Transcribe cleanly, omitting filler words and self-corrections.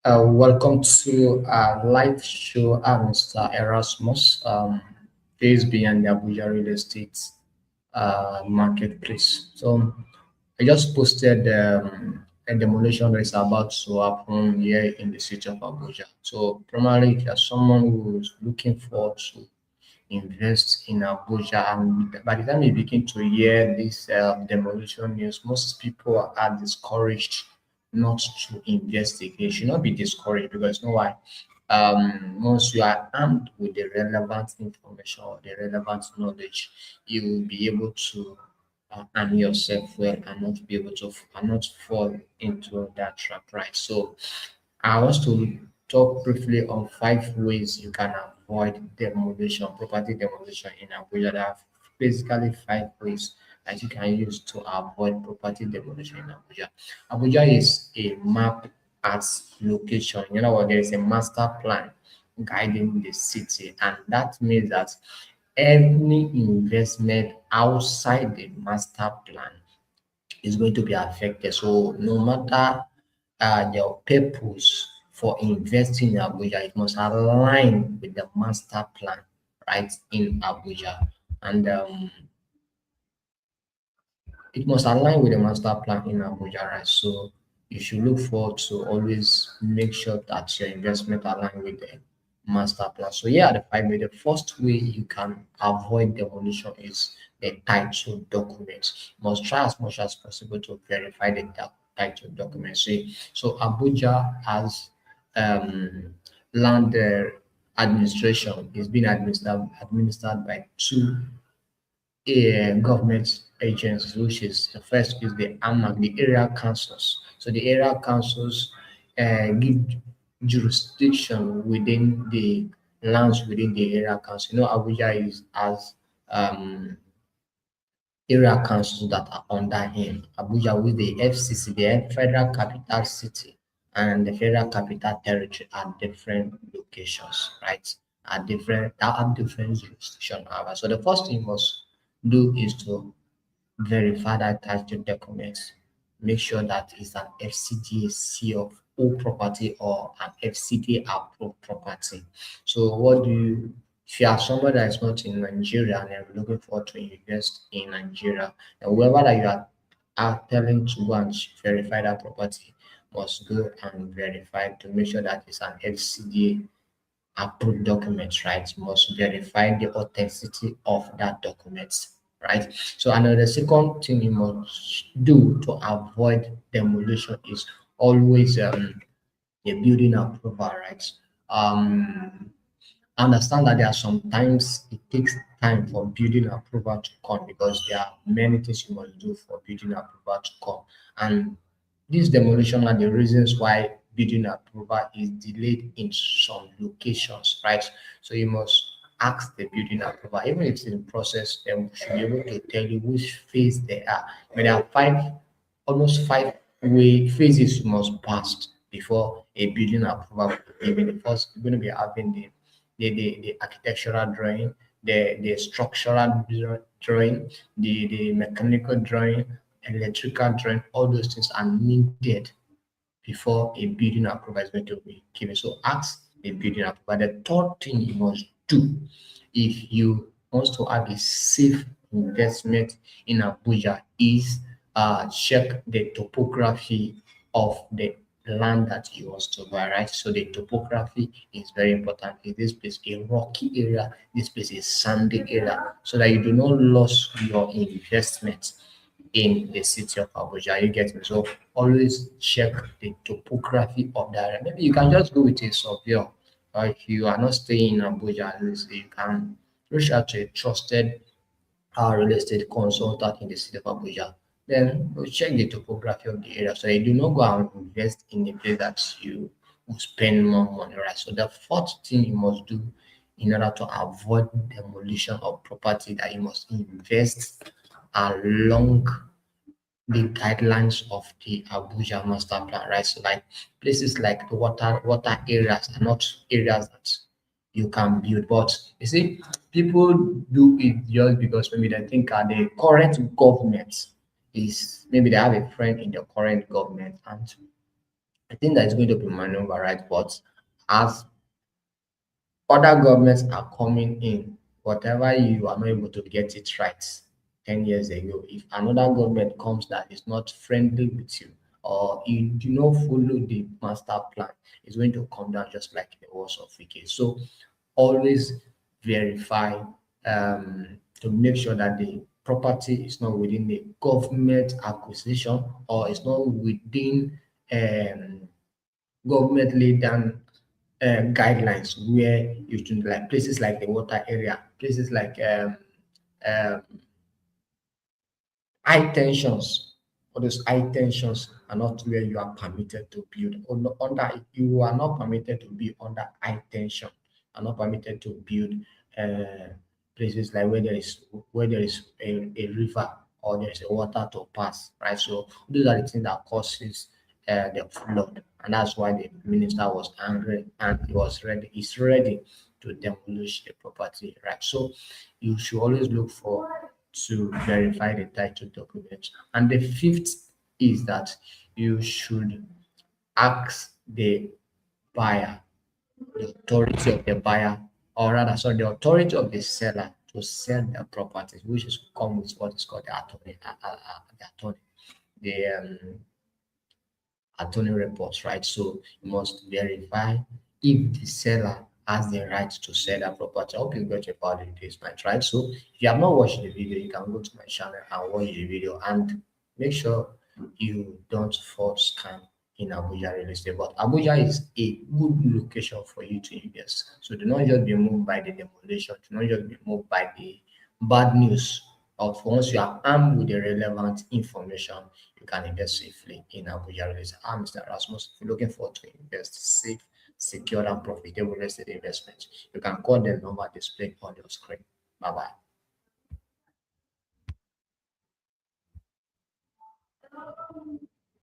Welcome to our live show. I'm Mr. Erasmus, based beyond the Abuja real estate marketplace. So I just posted a demolition that is about to happen here in the city of Abuja. So primarily, if you're someone who's looking forward to invest in Abuja, and by the time you begin to hear this demolition news, most people are discouraged not to invest again. You should not be discouraged because you know why? Once you are armed with the relevant information or the relevant knowledge, you will be able to arm yourself well and not be able to and not fall into that trap, right? So I want to talk briefly on 5 ways you can avoid demolition, property demolition in Abuja. There are basically 5 ways that you can use to avoid property demolition in Abuja. Abuja is a map as location. You know what? There is a master plan guiding the city, and that means that any investment outside the master plan is going to be affected. So no matter your purpose for investing in Abuja, it must align with the master plan, right, in Abuja. And it must align with the master plan in Abuja, right? So you should look forward to always make sure that your investment align with the master plan. So yeah, the 5 way. The first way you can avoid demolition is the title documents. You must try as much as possible to verify the title documents. See, so Abuja has um, land administration is being administered by two government agencies, which is the first is the AMAC, the area councils. So the area councils give jurisdiction within the lands within the area council. You know, Abuja is as area councils that are under him. Abuja with the FCC, the Federal Capital City, and the Federal Capital Territory are different locations, right? Are different that have different jurisdiction. However, so the first thing you must do is to verify that title documents. Make sure that it's an FCDA C of O property or an FCDA approved property. So what do you if you are somebody that is not in Nigeria and you're looking forward to invest in Nigeria, and whoever that you are telling to go and verify that property must go and verify to make sure that it's an FCDA approved document, right? You must verify the authenticity of that document, right? So another second thing you must do to avoid demolition is always a building approval, right? I understand that there are sometimes it takes time for building approval to come because there are many things you must do for building approval to come. And this demolition are the reasons why building approval is delayed in some locations, right? So you must ask the building approval, even if it's in process, then we should be able to tell you which phase they are. But there are almost five phases you must pass before a building approval will be given. The first, you're going to be having the architectural drawing, the structural drawing, the mechanical drawing, electrical drawing, all those things are needed before a building approval is going to be given. So ask the building approval. The third thing you must do if you want to have a safe investment in Abuja is check the topography of the land that you want to buy, right? So the topography is very important. Is this place a rocky area? This place is sandy area, so that you do not lose your investment in the city of Abuja. You get me? So always check the topography of the area. Maybe you can just go with a surveyor, or if you are not staying in Abuja, at least you can reach out to a trusted real estate consultant in the city of Abuja. Then we'll check the topography of the area so you do not go and invest in a place that you will spend more money, right? So the fourth thing you must do in order to avoid demolition of property that you must invest along the guidelines of the Abuja master plan, right? So like places like the water areas are not areas that you can build. But you see, people do it just because maybe they think the current government is maybe they have a friend in the current government and I think that is going to be maneuver, right? But as other governments are coming in, whatever you are not able to get it right 10 years ago, if another government comes that is not friendly with you or you do not follow the master plan, it's going to come down just like the wars of wicked. So always verify to make sure that the property is not within the government acquisition or it's not within government laid down guidelines where you should like places like the water area, places like um, high tensions. All those high tensions are not where you are permitted to build. Or under you are not permitted to be under high tension. Are not permitted to build places like where there is a river or there is a water to pass. Right. So those are the things that causes the flood, and that's why the minister was angry and he was ready. He's ready to demolish the property. Right. So you should always look for to verify the title document. And the fifth is that you should ask the buyer, the authority of the buyer, or rather, sorry, the authority of the seller to sell their properties, which is come with what is called the attorney, the attorney reports, right? So you must verify if the seller has the right to sell that property. I hope you got about it this night, right? So if you have not watched the video, you can go to my channel and watch the video and make sure you don't fall scam in Abuja real estate. But Abuja is a good location for you to invest. So do not just be moved by the demolition, do not just be moved by the bad news. Of once you are armed with the relevant information, you can invest safely in Abuja real estate. I'm Mr. Erasmus. If you're looking forward to invest safe, secure, and profitable real estate investment, you can call the number displayed on your screen. Bye bye.